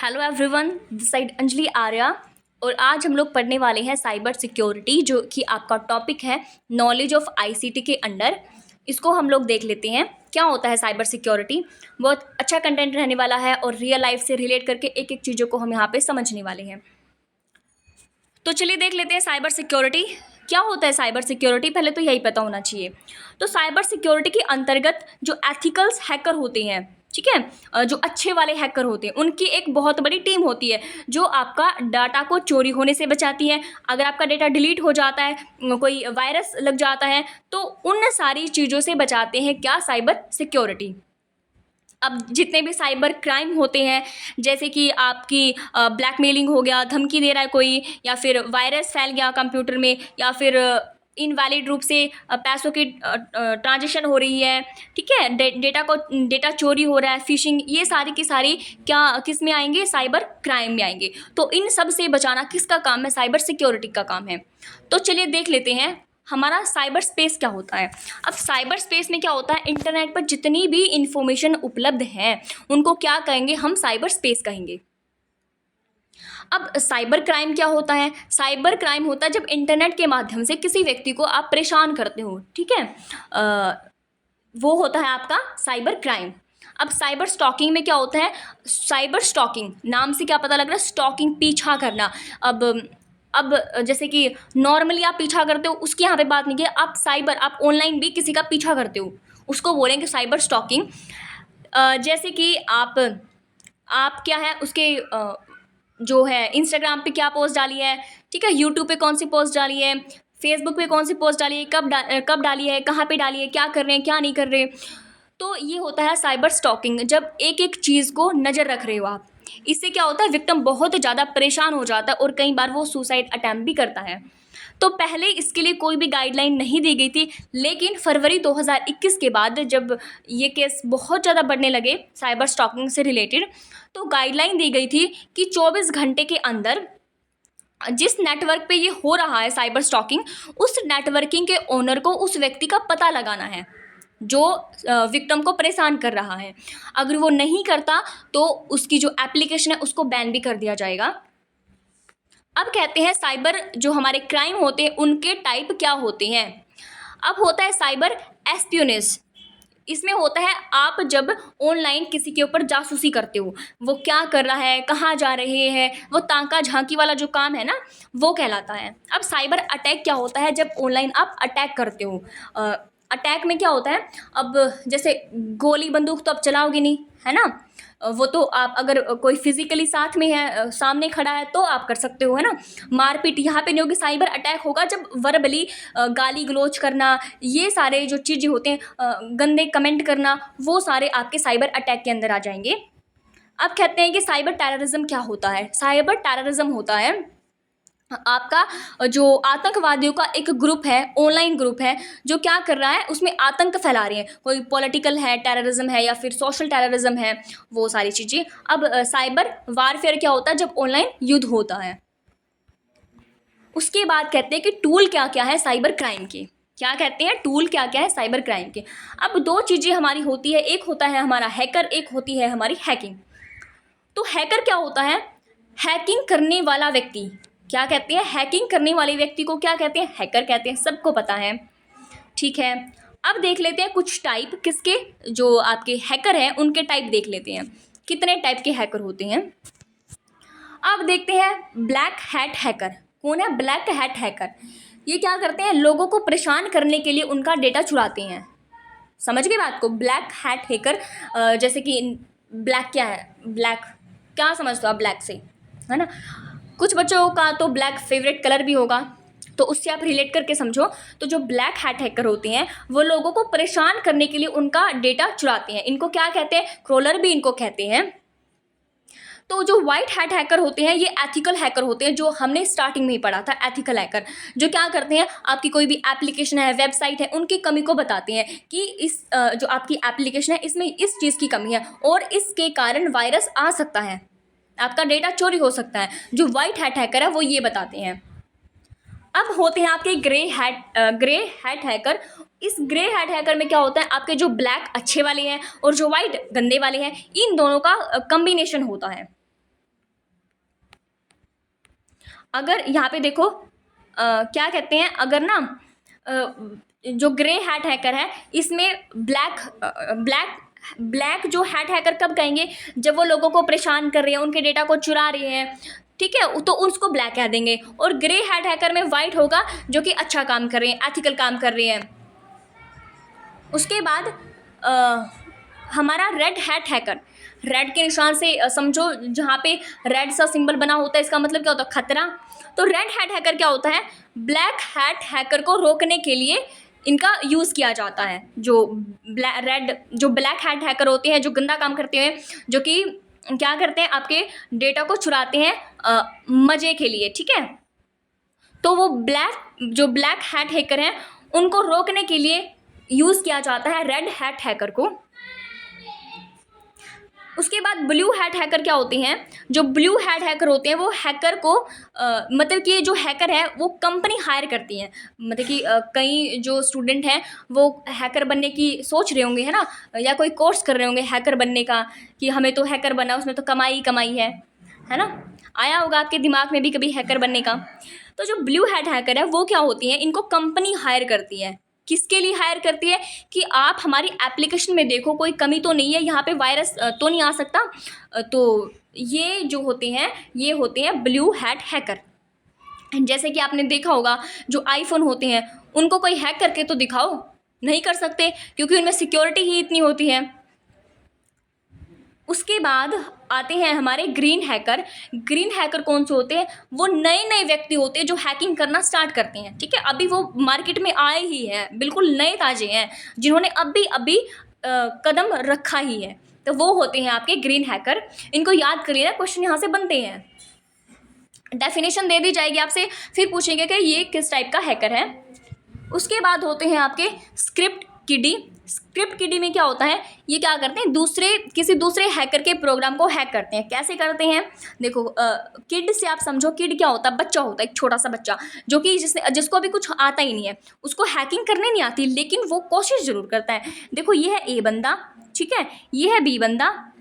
Hello everyone, this side Anjali Arya. और आज हम लोग पढ़ने वाले हैं साइबर सिक्योरिटी, जो कि आपका टॉपिक है नॉलेज ऑफ आईसीटी के अंडर। इसको हम लोग देख लेते हैं क्या होता है साइबर सिक्योरिटी। बहुत अच्छा कंटेंट रहने वाला है और रियल लाइफ से रिलेट करके एक एक चीज़ों को हम यहाँ पे समझने वाले हैं। तो चलिए देख लेते हैं साइबर सिक्योरिटी क्या होता है। साइबर सिक्योरिटी पहले तो यही पता होना चाहिए। तो साइबर सिक्योरिटी के अंतर्गत जो एथिकल्स हैकर होते हैं, ठीक है, जो अच्छे वाले हैकर होते हैं, उनकी एक बहुत बड़ी टीम होती है जो आपका डाटा को चोरी होने से बचाती है। अगर आपका डेटा डिलीट हो जाता है, कोई वायरस लग जाता है, तो उन सारी चीज़ों से बचाते हैं क्या, साइबर सिक्योरिटी। अब जितने भी साइबर क्राइम होते हैं, जैसे कि आपकी ब्लैकमेलिंग हो गया, धमकी दे रहा है कोई, या फिर वायरस फैल गया कंप्यूटर में, या फिर इनवैलिड रूप से पैसों की ट्रांजेक्शन हो रही है, ठीक है, डेटा चोरी हो रहा है, फिशिंग, ये सारी की सारी क्या किस में आएंगे, साइबर क्राइम में आएंगे। तो इन सब से बचाना किसका काम है, साइबर सिक्योरिटी का काम है। तो चलिए देख लेते हैं हमारा साइबर स्पेस क्या होता है। अब साइबर स्पेस में क्या होता है, इंटरनेट पर जितनी भी इंफॉर्मेशन उपलब्ध है उनको क्या कहेंगे, हम साइबर स्पेस कहेंगे। अब साइबर क्राइम क्या होता है, साइबर क्राइम होता है जब इंटरनेट के माध्यम से किसी व्यक्ति को आप परेशान करते हो, ठीक है, वो होता है आपका साइबर क्राइम। अब साइबर स्टॉकिंग में क्या होता है, साइबर स्टॉकिंग नाम से क्या पता लग रहा है, स्टॉकिंग, पीछा करना। अब जैसे कि नॉर्मली आप पीछा करते हो, उसकी यहाँ पे बात नहीं है, आप ऑनलाइन भी किसी का पीछा करते हो, उसको बोलेंगे साइबर स्टॉकिंग। जैसे कि आप क्या है उसके जो है इंस्टाग्राम पे क्या पोस्ट डाली है, ठीक है, यूट्यूब पे कौन सी पोस्ट डाली है, फेसबुक पे कौन सी पोस्ट डाली है, कब डाली है, कहाँ पे डाली है, क्या कर रहे हैं, क्या नहीं कर रहे। तो ये होता है साइबर स्टॉकिंग, जब एक एक चीज़ को नज़र रख रहे हो आप। इससे क्या होता है, विक्टिम बहुत ज़्यादा परेशान हो जाता है और कई बार वो सुसाइड अटैम्प्ट भी करता है। तो पहले इसके लिए कोई भी गाइडलाइन नहीं दी गई थी, लेकिन फरवरी 2021 के बाद जब ये केस बहुत ज़्यादा बढ़ने लगे साइबर स्टॉकिंग से रिलेटेड, तो गाइडलाइन दी गई थी कि 24 घंटे के अंदर जिस नेटवर्क पे ये हो रहा है साइबर स्टॉकिंग, उस नेटवर्किंग के ओनर को, उस व्यक्ति का पता लगाना है जो विक्टिम को परेशान कर रहा है। अगर वो नहीं करता तो उसकी जो एप्लीकेशन है उसको बैन भी कर दिया जाएगा। अब कहते हैं साइबर जो हमारे क्राइम होते हैं उनके टाइप क्या होते हैं। अब होता है साइबर एस्पियोनेज। इसमें होता है आप जब ऑनलाइन किसी के ऊपर जासूसी करते हो, वो क्या कर रहा है, कहाँ जा रहे हैं, वो ताका झांकी वाला जो काम है ना, वो कहलाता है। अब साइबर अटैक क्या होता है, जब ऑनलाइन आप अटैक करते हो। अटैक में क्या होता है, अब जैसे गोली बंदूक तो आप चलाओगे नहीं, है ना, वो तो आप अगर कोई फिजिकली साथ में है, सामने खड़ा है, तो आप कर सकते हो, है ना। मारपीट यहाँ पे नहीं होगी, साइबर अटैक होगा जब वर्बली गाली गलौज करना, ये सारे जो चीज़ें होते हैं, गंदे कमेंट करना, वो सारे आपके साइबर अटैक के अंदर आ जाएंगे। अब कहते हैं कि साइबर टेररिज्म क्या होता है। साइबर टेररिज्म होता है आपका जो आतंकवादियों का एक ग्रुप है, ऑनलाइन ग्रुप है, जो क्या कर रहा है, उसमें आतंक फैला रहे हैं। कोई पॉलिटिकल है टेररिज्म है, या फिर सोशल टेररिज्म है, वो सारी चीज़ें। अब साइबर वारफेयर क्या होता है, जब ऑनलाइन युद्ध होता है। उसके बाद कहते हैं कि टूल क्या क्या है साइबर क्राइम के, क्या कहते हैं, टूल क्या क्या है साइबर क्राइम के। अब दो चीज़ें हमारी होती है, एक होता है हमारा हैकर, एक होती है हमारी हैकिंग। तो हैकर क्या होता है, हैकिंग करने वाला व्यक्ति। क्या कहते हैं, हैकिंग करने वाले व्यक्ति को क्या कहते हैं, हैकर कहते हैं, सबको पता है, ठीक है। अब देख लेते हैं कुछ टाइप किसके, जो आपके हैकर हैं उनके टाइप देख लेते हैं, कितने टाइप के हैकर होते हैं। अब देखते हैं ब्लैक हैट हैकर। कौन है ब्लैक हैट हैकर, ये क्या करते हैं, लोगों को परेशान करने के लिए उनका डेटा चुराते हैं। समझ गए बात को, ब्लैक हैट हैकर। जैसे कि ब्लैक क्या है, ब्लैक क्या समझते हो आप ब्लैक से, है ना। कुछ बच्चों का तो ब्लैक फेवरेट कलर भी होगा, तो उससे आप रिलेट करके समझो। तो जो ब्लैक हैट हैकर होते हैं वो लोगों को परेशान करने के लिए उनका डेटा चुराते हैं। इनको क्या कहते हैं, क्रोलर भी इनको कहते हैं। तो जो वाइट हैट हैकर होते हैं ये एथिकल हैकर होते हैं, जो हमने स्टार्टिंग में ही पढ़ा था, एथिकल हैकर। जो क्या करते हैं, आपकी कोई भी एप्लीकेशन है, वेबसाइट है, उनकी कमी को बताते हैं कि इस जो आपकी एप्लीकेशन है इसमें इस चीज़ की कमी है और इसके कारण वायरस आ सकता है, आपका डेटा चोरी हो सकता है। जो वाइट हैट हैकर है वो ये बताते हैं। अब होते हैं आपके ग्रे हैट हैकर। इस ग्रे हैट हैकर में क्या होता है, आपके जो ब्लैक अच्छे वाले हैं और जो वाइट गंदे वाले हैं, इन दोनों का कम्बिनेशन होता है। अगर यहाँ पे देखो क्या कहते हैं, अगर ना जो ग्रे हैट हैकर है इसमें ब्लैक जो हैट हैकर कब कहेंगे, जब वो लोगों को परेशान कर रहे हैं, उनके डेटा को चुरा रहे हैं, ठीक है, तो उसको ब्लैक कह देंगे। और ग्रे हैट हैकर में वाइट होगा जो कि अच्छा काम कर रहे हैं, एथिकल काम कर रहे हैं। उसके बाद हमारा रेड हैट हैकर, रेड के निशान से समझो जहाँ पे रेड सा सिंबल बना होता है इसका मतलब क्या होता है, खतरा। तो रेड हैट हैकर क्या होता है, ब्लैक हैट हैकर को रोकने के लिए इनका यूज़ किया जाता है। जो ब्लैक हैट हैकर होते हैं, जो गंदा काम करते हैं, जो कि क्या करते हैं, आपके डेटा को चुराते हैं मज़े के लिए, ठीक है। तो वो ब्लैक हैट हैकर हैं उनको रोकने के लिए यूज़ किया जाता है रेड हैट हैकर को। उसके बाद ब्लू हैट हैकर क्या होते हैं, जो ब्लू हैट हैकर होते हैं वो हैकर को मतलब कि जो हैकर है वो कंपनी हायर करती है। मतलब कि कई जो स्टूडेंट हैं वो हैकर बनने की सोच रहे होंगे, है ना, या कोई कोर्स कर रहे होंगे हैकर बनने का, कि हमें तो हैकर बनना, उसमें तो कमाई कमाई है ना, आया होगा आपके दिमाग में भी कभी हैकर बनने का। तो जो ब्लू हैट हैकर है वो क्या होती है, इनको कंपनी हायर करती है। किसके लिए हायर करती है, कि आप हमारी एप्लीकेशन में देखो कोई कमी तो नहीं है, यहाँ पे वायरस तो नहीं आ सकता। तो ये जो होते हैं ये होते हैं ब्लू हैट हैकर। जैसे कि आपने देखा होगा जो आईफोन होते हैं उनको कोई हैक करके तो दिखाओ, नहीं कर सकते क्योंकि उनमें सिक्योरिटी ही इतनी होती है। उसके बाद आते हैं हमारे ग्रीन हैकर। ग्रीन हैकर कौन से होते हैं, वो नए नए व्यक्ति होते हैं जो हैकिंग करना स्टार्ट करते हैं, ठीक है, अभी वो मार्केट में आए ही हैं, बिल्कुल नए ताजे हैं, जिन्होंने अभी कदम रखा ही है। तो वो होते हैं आपके ग्रीन हैकर। इनको याद करिए ना, क्वेश्चन यहाँ से बनते हैं, डेफिनेशन दे दी जाएगी आपसे, फिर पूछेंगे कि ये किस टाइप का हैकर है। उसके बाद होते हैं आपके स्क्रिप्ट किडी। स्क्रिप्ट किडी में क्या होता है, ये क्या करते हैं, किसी दूसरे हैकर के प्रोग्राम को हैक करते हैं। कैसे करते हैं, देखो किड से आप समझो, किड क्या होता है, बच्चा होता है, एक छोटा सा बच्चा जो कि जिसको अभी कुछ आता ही नहीं है, उसको हैकिंग करने नहीं आती, लेकिन वो कोशिश जरूर करता है। देखो ये है ए बंदा, ठीक है, ये है बी बंदा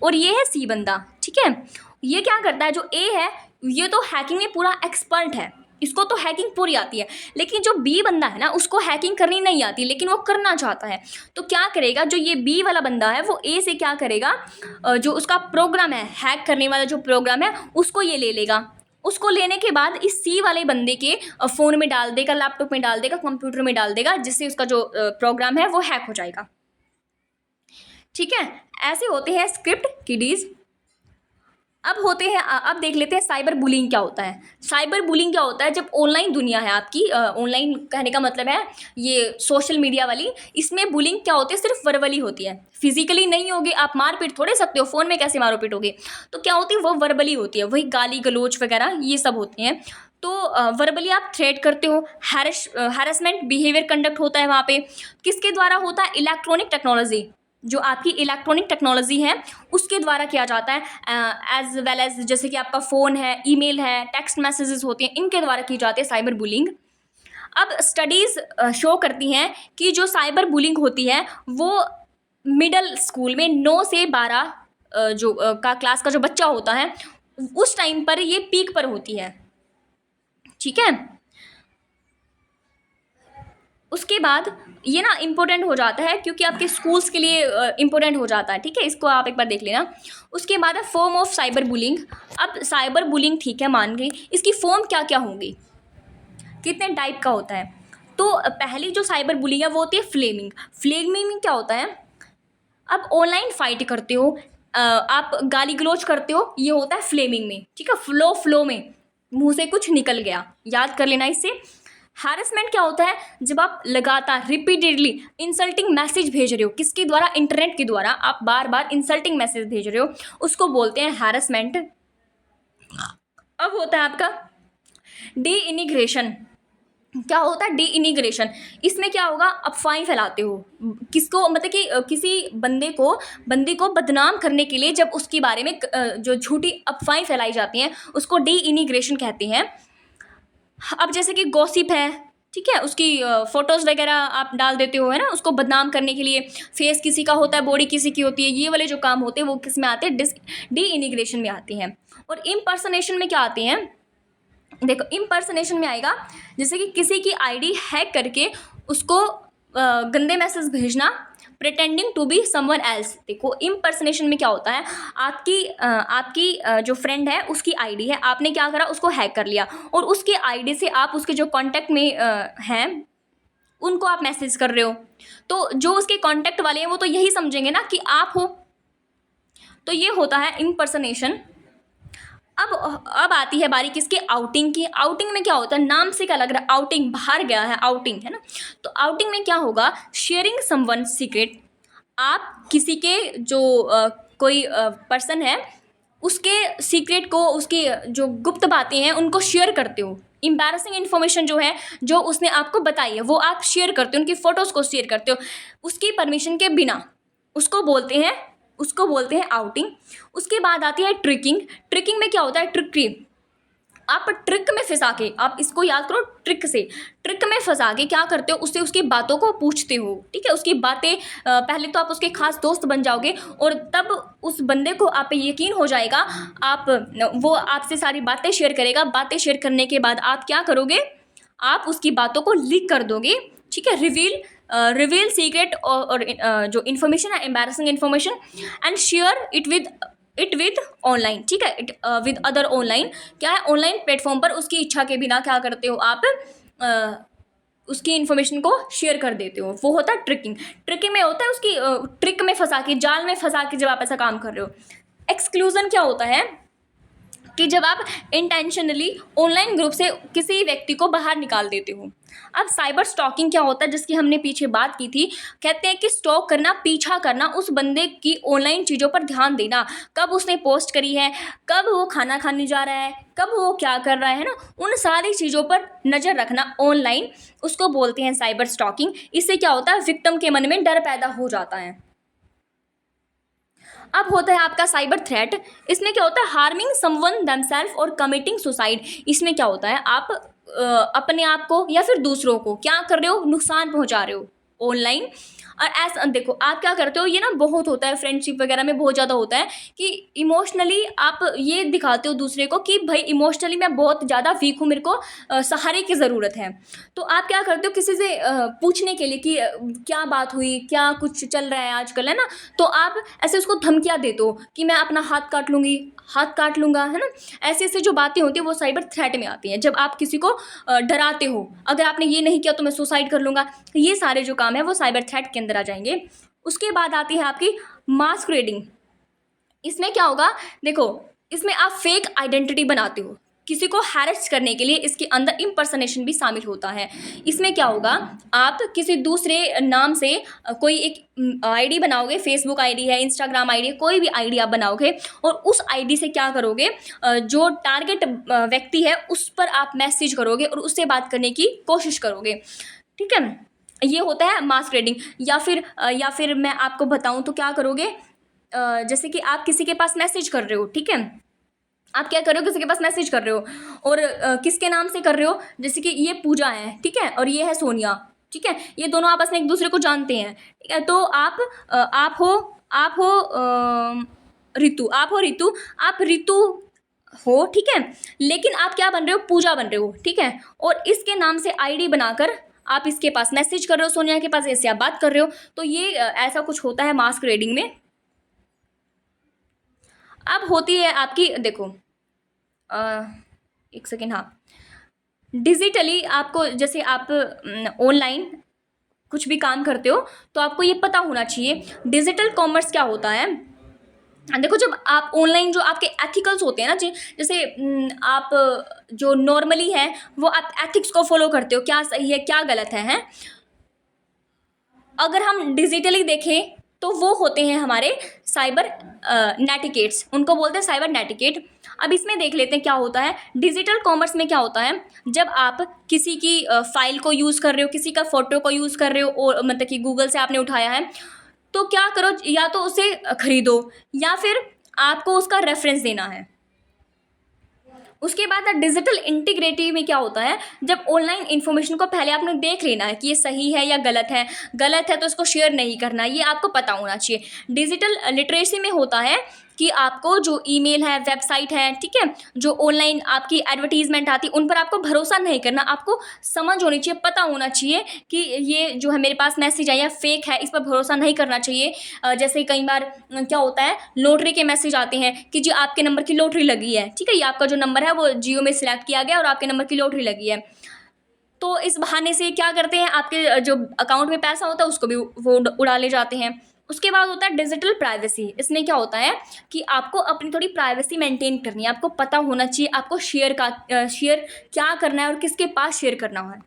और ये है सी बंदा, ठीक है। ये क्या करता है, जो ए है ये तो हैकिंग में पूरा एक्सपर्ट है, इसको तो हैकिंग पूरी आती है, लेकिन जो बी बंदा है ना उसको हैकिंग करनी नहीं आती, लेकिन वो करना चाहता है। तो क्या करेगा, जो ये बी वाला बंदा है वो ए से क्या करेगा, जो उसका प्रोग्राम है, हैक करने वाला जो प्रोग्राम है उसको ये ले लेगा। उसको लेने के बाद इस सी वाले बंदे के फ़ोन में डाल देगा, लैपटॉप में डाल देगा, कंप्यूटर में डाल देगा, जिससे उसका जो प्रोग्राम है वो हैक हो जाएगा, ठीक है। ऐसे होते हैं स्क्रिप्ट किडीज़। अब देख लेते हैं साइबर बुलिंग क्या होता है। साइबर बुलिंग क्या होता है, जब ऑनलाइन दुनिया है आपकी, ऑनलाइन कहने का मतलब है ये सोशल मीडिया वाली, इसमें बुलिंग क्या होती है, सिर्फ वर्बली होती है, फिजिकली नहीं होगी, आप मार पीट थोड़े सकते हो, फ़ोन में कैसे मारो पीटोगे, तो क्या होती है वो वर्बली होती है, वही गाली गलोच वगैरह ये सब होती हैं। तो वर्बली आप थ्रेट करते हो, हैरेसमेंट बिहेवियर कंडक्ट होता है वहाँ पे, किसके द्वारा होता है, इलेक्ट्रॉनिक टेक्नोलॉजी, जो आपकी इलेक्ट्रॉनिक टेक्नोलॉजी है उसके द्वारा किया जाता है, एज वेल एज जैसे कि आपका फ़ोन है, ईमेल है, टेक्स्ट मैसेजेस होती हैं, इनके द्वारा की जाती है साइबर बुलिंग। अब स्टडीज़ शो करती हैं कि जो साइबर बुलिंग होती है वो मिडल स्कूल में 9 से 12 क्लास का जो बच्चा होता है उस टाइम पर ये पीक पर होती है, ठीक है। उसके बाद ये ना इम्पोर्टेंट हो जाता है क्योंकि आपके स्कूल्स के लिए इम्पोर्टेंट हो जाता है, ठीक है, इसको आप एक बार देख लेना। उसके बाद है फॉर्म ऑफ साइबर बुलिंग। अब साइबर बुलिंग ठीक है मान गई, इसकी फॉर्म क्या क्या होंगी, कितने टाइप का होता है। तो पहली जो साइबर बुलिंग है वो होती है फ्लेमिंग। फ्लेमिंग में क्या होता है, अब ऑनलाइन फाइट करते हो, आप गाली गलोच करते हो, ये होता है फ्लेमिंग में, ठीक है, फ्लो में मुंह से कुछ निकल गया, याद कर लेना इससे। हैरेसमेंट क्या होता है, जब आप लगातार रिपीटेडली इंसल्टिंग मैसेज भेज रहे हो, किसके द्वारा, इंटरनेट के द्वारा आप बार बार इंसल्टिंग मैसेज भेज रहे हो, उसको बोलते हैं हैरेसमेंट। अब होता है आपका डी इनिग्रेशन। क्या होता है डी इनिग्रेशन, इसमें क्या होगा, अफवाहें फैलाते हो, किसको, मतलब कि किसी बंदे को बदनाम करने के लिए जब उसके बारे में जो झूठी अफवाहें फैलाई जाती हैं उसको डी इनिग्रेशन कहते हैं। अब जैसे कि गॉसिप है, ठीक है, उसकी फ़ोटोज़ वगैरह आप डाल देते हो, है ना, उसको बदनाम करने के लिए, फेस किसी का होता है, बॉडी किसी की होती है, ये वाले जो काम होते हैं वो किस में आते हैं, डी इनिग्रेशन में आते हैं। और इम्पर्सनेशन में क्या आते हैं, देखो इम्पर्सनेशन में आएगा जैसे कि किसी की आईडी हैक करके उसको गंदे मैसेज भेजना, pretending to be someone else. देखो इम्पर्सनेशन में क्या होता है, आपकी जो फ्रेंड है उसकी आईडी है, आपने क्या करा, उसको हैक कर लिया और उसके आईडी से आप उसके जो कांटेक्ट में हैं उनको आप मैसेज कर रहे हो, तो जो उसके कांटेक्ट वाले हैं वो तो यही समझेंगे ना कि आप हो, तो ये होता है इम्पर्सनेशन। अब आती है बारी किसके, आउटिंग की। आउटिंग में क्या होता है, नाम से क्या लग रहा है, आउटिंग, बाहर गया है, आउटिंग है ना। तो आउटिंग में क्या होगा, शेयरिंग समवन सीक्रेट। आप किसी के जो कोई पर्सन है उसके सीक्रेट को, उसकी जो गुप्त बातें हैं उनको शेयर करते हो। एम्बैरसिंग इन्फॉर्मेशन जो है, जो उसने आपको बताई है, वो आप शेयर करते हो, उनकी फ़ोटोज़ को शेयर करते हो उसकी परमिशन के बिना, उसको बोलते हैं आउटिंग। उसके बाद आती है ट्रिकिंग। ट्रिकिंग में क्या होता है, ट्रिकी, आप ट्रिक में फंसा के, आप इसको याद करो, ट्रिक में फंसा के क्या करते हो, उससे उसकी बातों को पूछते हो, ठीक है। उसकी बातें पहले तो आप उसके खास दोस्त बन जाओगे और तब उस बंदे को आप पे यकीन हो जाएगा, वो आपसे सारी बातें शेयर करेगा। बातें शेयर करने के बाद आप क्या करोगे, आप उसकी बातों को लीक कर दोगे, ठीक है। रिवील सीक्रेट और जो इन्फॉर्मेशन है, embarrassing information, and share it with online, ठीक है, विद अदर ऑनलाइन। क्या है, ऑनलाइन प्लेटफॉर्म पर उसकी इच्छा के बिना क्या करते हो आप, उसकी इन्फॉर्मेशन को शेयर कर देते हो, वो होता है ट्रिकिंग। ट्रिकिंग में होता है उसकी ट्रिक में फंसा के, जाल में फंसा के जब आप ऐसा काम कर रहे हो। एक्सक्लूजन क्या होता है कि जब आप इंटेंशनली ऑनलाइन ग्रुप से किसी व्यक्ति को बाहर निकाल देते हो। अब साइबर स्टॉकिंग क्या होता है, जिसकी हमने पीछे बात की थी, कहते हैं कि स्टॉक करना, पीछा करना, उस बंदे की ऑनलाइन चीज़ों पर ध्यान देना, कब उसने पोस्ट करी है, कब वो खाना खाने जा रहा है, कब वो क्या कर रहा है ना, उन सारी चीज़ों पर नज़र रखना ऑनलाइन, उसको बोलते हैं साइबर स्टॉकिंग। इससे क्या होता है, विक्टिम के मन में डर पैदा हो जाता है। अब होता है आपका साइबर थ्रेट। इसमें क्या होता है, हार्मिंग समवन देमसेल्फ और कमिटिंग सुसाइड। इसमें क्या होता है, आप अपने आप को या फिर दूसरों को क्या कर रहे हो, नुकसान पहुंचा रहे हो ऑनलाइन। और ऐसा देखो आप क्या करते हो, ये ना बहुत होता है, फ्रेंडशिप वगैरह में बहुत ज़्यादा होता है कि इमोशनली आप ये दिखाते हो दूसरे को कि भाई इमोशनली मैं बहुत ज़्यादा वीक हूँ, मेरे को सहारे की ज़रूरत है। तो आप क्या करते हो, किसी से पूछने के लिए कि क्या बात हुई, क्या कुछ चल रहा है आजकल, है ना। तो आप ऐसे उसको धमकियाँ देते हो कि मैं अपना हाथ काट लूँगी, हाथ काट लूँगा, है ना। ऐसी ऐसी जो बातें होती हैं वो साइबर थ्रेट में आती हैं, जब आप किसी को डराते हो, अगर आपने ये नहीं किया तो मैं सुसाइड कर लूँगा। ये सारे जो काम है वो साइबर थ्रेट के अंदर आ जाएंगे। उसके बाद आती है आपकी मास्करेडिंग। इसमें क्या होगा, देखो इसमें आप फेक आइडेंटिटी बनाते हो किसी को हैरेस करने के लिए, इसके अंदर इम्पर्सनेशन भी शामिल होता है। इसमें क्या होगा, आप किसी दूसरे नाम से कोई एक आईडी बनाओगे, फेसबुक आईडी है, इंस्टाग्राम आईडी है, कोई भी आईडी आप बनाओगे और उस आईडी से क्या करोगे, जो टारगेट व्यक्ति है उस पर आप मैसेज करोगे और उससे बात करने की कोशिश करोगे, ठीक है। ये होता है मास्करेडिंग। या फिर मैं आपको बताऊं तो क्या करोगे, जैसे कि आप किसी के पास मैसेज कर रहे हो, ठीक है, आप क्या कर रहे हो, किसी के पास मैसेज कर रहे हो और किसके नाम से कर रहे हो, जैसे कि ये पूजा है, ठीक है, और ये है सोनिया, ठीक है, ये दोनों आपस में एक दूसरे को जानते हैं, ठीक है। तो आप हो रितु, आप रितु हो, ठीक है, लेकिन आप क्या बन रहे हो, पूजा बन रहे हो, ठीक है। और इसके नाम से आईडी बनाकर आप इसके पास मैसेज कर रहे हो, सोनिया के पास ऐसे आप बात कर रहे हो। तो ये ऐसा कुछ होता है मास्करेडिंग में। अब होती है आपकी, देखो एक सेकेंड, हाँ, डिजिटली आपको, जैसे आप ऑनलाइन कुछ भी काम करते हो तो आपको ये पता होना चाहिए डिजिटल कॉमर्स क्या होता है। देखो जब आप ऑनलाइन जो आपके एथिकल्स होते हैं ना, जैसे आप जो नॉर्मली है वो आप एथिक्स को फॉलो करते हो, क्या सही है क्या गलत है, हैं। अगर हम डिजिटली देखें तो वो होते हैं हमारे साइबर नेटिकेट्स, उनको बोलते हैं साइबर नेटिकेट। अब इसमें देख लेते हैं क्या होता है। डिजिटल कॉमर्स में क्या होता है, जब आप किसी की फाइल को यूज़ कर रहे हो, किसी का फोटो को यूज़ कर रहे हो, और मतलब कि गूगल से आपने उठाया है, तो क्या करो, या तो उसे खरीदो या फिर आपको उसका रेफरेंस देना है। उसके बाद डिजिटल इंटीग्रिटी में क्या होता है, जब ऑनलाइन इन्फॉर्मेशन को पहले आपने देख लेना है कि ये सही है या गलत है तो इसको शेयर नहीं करना, ये आपको पता होना चाहिए। डिजिटल लिटरेसी में होता है कि आपको जो ईमेल है, वेबसाइट है, ठीक है, जो ऑनलाइन आपकी एडवर्टीजमेंट आती है, उन पर आपको भरोसा नहीं करना। आपको समझ होनी चाहिए, पता होना चाहिए कि ये जो है मेरे पास मैसेज आया फेक है, इस पर भरोसा नहीं करना चाहिए। जैसे कई बार क्या होता है, लॉटरी के मैसेज आते हैं कि जी आपके नंबर की लॉटरी लगी है, ठीक है, ये आपका जो नंबर है वो जियो में सिलेक्ट किया गया और आपके नंबर की लॉटरी लगी है। तो इस बहाने से क्या करते हैं, आपके जो अकाउंट में पैसा होता है उसको भी वो उड़ा ले जाते हैं। उसके बाद होता है डिजिटल प्राइवेसी। इसमें क्या होता है कि आपको अपनी थोड़ी प्राइवेसी मेंटेन करनी है, आपको पता होना चाहिए आपको शेयर क्या करना है और किसके पास शेयर करना है।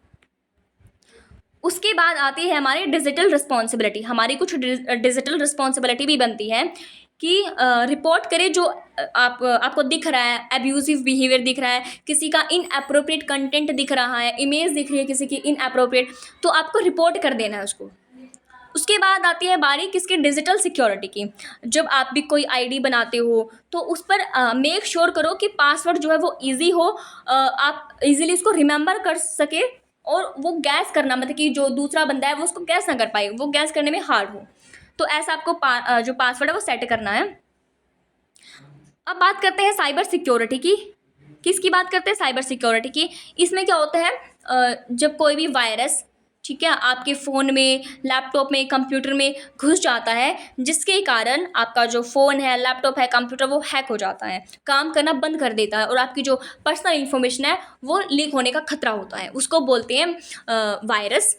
उसके बाद आती है हमारी डिजिटल रिस्पॉन्सिबिलिटी। हमारी कुछ डिजिटल रिस्पॉन्सिबिलिटी भी बनती है कि रिपोर्ट करें जो आपको दिख रहा है, एब्यूजिव बिहेवियर दिख रहा है, किसी का इनअप्रोप्रिएट कंटेंट दिख रहा है, इमेज दिख रही है किसी की इनअप्रोप्रिएट, तो आपको रिपोर्ट कर देना है उसको। उसके बाद आती है बारी किसकी, डिजिटल सिक्योरिटी की। जब आप भी कोई आईडी बनाते हो तो उस पर मेक श्योर करो कि पासवर्ड जो है वो इजी हो, आप इजीली उसको रिमेंबर कर सके और वो गैस करना, मतलब कि जो दूसरा बंदा है वो उसको गैस ना कर पाए, वो गैस करने में हार्ड हो। तो ऐसा आपको जो पासवर्ड है वो सेट करना है। अब बात करते हैं साइबर सिक्योरिटी की। किसकी बात करते हैं, साइबर सिक्योरिटी की। इसमें क्या होता है, जब कोई भी वायरस, ठीक है, आपके फ़ोन में, लैपटॉप में, कंप्यूटर में घुस जाता है, जिसके कारण आपका जो फ़ोन है, लैपटॉप है, कंप्यूटर वो हैक हो जाता है, काम करना बंद कर देता है और आपकी जो पर्सनल इन्फॉर्मेशन है वो लीक होने का खतरा होता है, उसको बोलते हैं वायरस।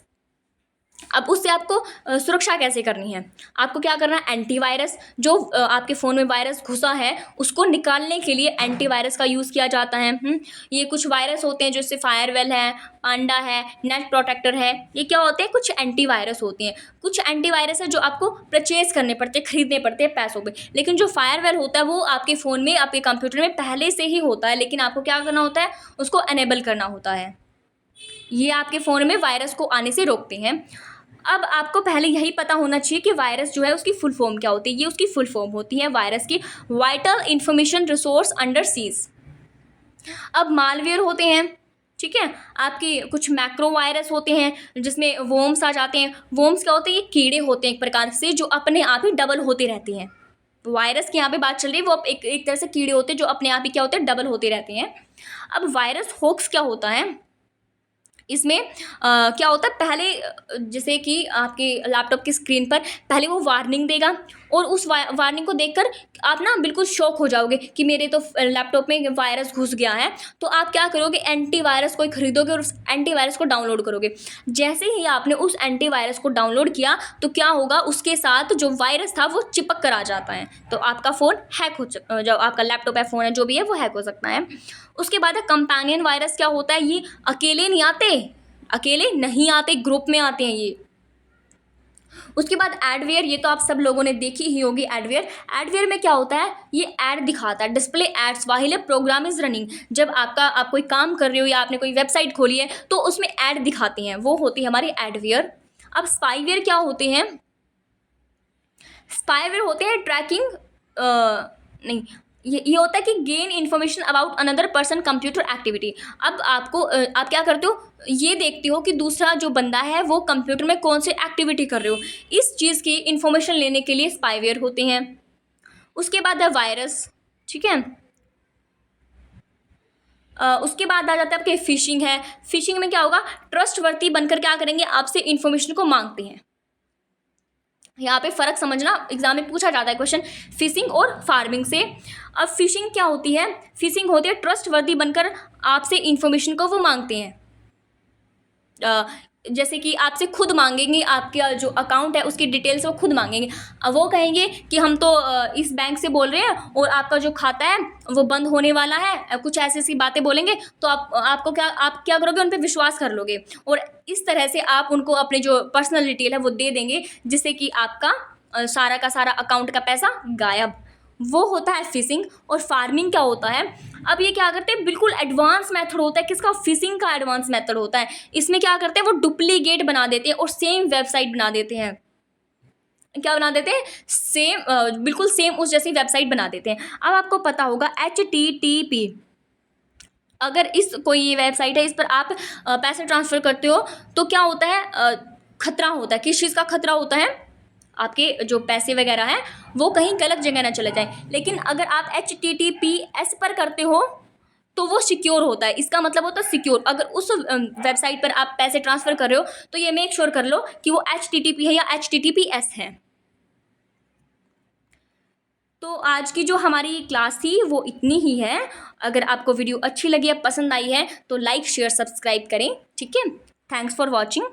अब उससे आपको सुरक्षा कैसे करनी है, आपको क्या करना है, एंटीवायरस। जो आपके फ़ोन में वायरस घुसा है उसको निकालने के लिए एंटीवायरस का यूज़ किया जाता है। ये कुछ वायरस होते हैं जैसे फायरवेल है, पांडा है, नेट प्रोटेक्टर है, ये क्या होते हैं, कुछ एंटीवायरस होते हैं। कुछ एंटीवायरस है जो आपको परचेज करने पड़ते हैं, खरीदने पड़ते हैं पैसों पे। लेकिन जो फायरवेल होता है वो आपके फ़ोन में, आपके कंप्यूटर में पहले से ही होता है, लेकिन आपको क्या करना होता है, उसको एनेबल करना होता है। ये आपके फ़ोन में वायरस को आने से रोकते हैं। अब आपको पहले यही पता होना चाहिए कि वायरस जो है उसकी फुल फॉर्म क्या होती है। ये उसकी फुल फॉर्म होती है वायरस की, vital information resource under seize. अब मालवेयर होते हैं, ठीक है, आपके कुछ मैक्रो वायरस होते हैं जिसमें वोम्स आ जाते हैं। वोम्स क्या होते हैं, ये कीड़े होते हैं एक प्रकार से जो अपने आप ही डबल होते रहते हैं। वायरस की यहाँ पे बात चल रही है, वो एक तरह से कीड़े होते हैं जो अपने आप ही क्या होते हैं, डबल होते रहते हैं। अब वायरस होक्स क्या होता है, इसमें क्या होता है, पहले जैसे कि आपके लैपटॉप की स्क्रीन पर पहले वो वार्निंग देगा और उस वार्निंग को देखकर आप ना बिल्कुल शॉक हो जाओगे कि मेरे तो लैपटॉप में वायरस घुस गया है। तो आप क्या करोगे, एंटीवायरस कोई खरीदोगे और उस एंटीवायरस को डाउनलोड करोगे। जैसे ही आपने उस एंटीवायरस को डाउनलोड किया तो क्या होगा, उसके साथ जो वायरस था वो चिपक कर आ जाता है, तो आपका फ़ोन हैक हो, जो आपका लैपटॉप है, फ़ोन है, जो भी है वो हैक हो सकता है। उसके बाद है कंपेनियन वायरस। क्या होता है, ये अकेले नहीं आते, ग्रुप में आते हैं ये। उसके बाद एडवेयर, ये तो आप सब लोगों ने देखी ही होगी। एडवेयर में क्या होता है, ये ऐड दिखाता है, display ads while program is running. जब आप कोई काम कर रहे हो या आपने कोई वेबसाइट खोली है तो उसमें ऐड दिखाती हैं, वो होती है हमारी एडवेयर। अब स्पाईवेयर क्या होते हैं, स्पाईवेयर होते हैं ट्रैकिंग, नहीं, ये होता है कि gain information about another person computer activity. अब आप क्या करते हो, ये देखते हो कि दूसरा जो बंदा है वो कंप्यूटर में कौन से एक्टिविटी कर रहे हो, इस चीज़ की इन्फॉर्मेशन लेने के लिए स्पाईवेयर होते हैं। उसके बाद है वायरस, ठीक है। उसके बाद आ जाता है आपके फिशिंग है। फिशिंग में क्या होगा, ट्रस्टवर्दी बनकर क्या करेंगे, आपसे इन्फॉर्मेशन को मांगते हैं। यहाँ पे फ़र्क समझना, एग्जाम में पूछा जाता है क्वेश्चन फिशिंग और फार्मिंग से। अब फिशिंग क्या होती है, फिशिंग होती है ट्रस्टवर्दी बनकर आपसे इन्फॉर्मेशन को वो मांगते हैं, जैसे कि आपसे खुद मांगेंगे, आपका जो अकाउंट है उसकी डिटेल्स वो खुद मांगेंगे। अब वो कहेंगे कि हम तो इस बैंक से बोल रहे हैं और आपका जो खाता है वो बंद होने वाला है, कुछ ऐसी ऐसी बातें बोलेंगे। तो आप क्या करोगे, उन पर विश्वास कर लोगे और इस तरह से आप उनको अपने जो पर्सनल डिटेल है वो दे देंगे, जिससे कि आपका सारा का सारा अकाउंट का पैसा गायब। वो होता है फिशिंग। और फार्मिंग क्या होता है, अब ये क्या करते हैं, बिल्कुल एडवांस मेथड होता है किसका, फिशिंग का एडवांस मेथड होता है। इसमें क्या करते हैं, वो डुप्लीकेट बना देते हैं और सेम वेबसाइट बना देते हैं। क्या बना देते हैं, सेम, बिल्कुल सेम उस जैसी वेबसाइट बना देते हैं। अब आपको पता होगा HTTP, अगर कोई ये वेबसाइट है, इस पर आप पैसे ट्रांसफ़र करते हो तो क्या होता है, खतरा होता है। किस चीज़ का खतरा होता है, आपके जो पैसे वगैरह हैं वो कहीं गलत जगह ना चले जाए। लेकिन अगर आप HTTPS पर करते हो तो वो सिक्योर होता है, इसका मतलब होता है सिक्योर। अगर उस वेबसाइट पर आप पैसे ट्रांसफ़र कर रहे हो तो ये मेक श्योर कर लो कि वो HTTP है या HTTPS है। तो आज की जो हमारी क्लास थी वो इतनी ही है। अगर आपको वीडियो अच्छी लगी या पसंद आई है तो लाइक शेयर सब्सक्राइब करें, ठीक है। Thanks for watching.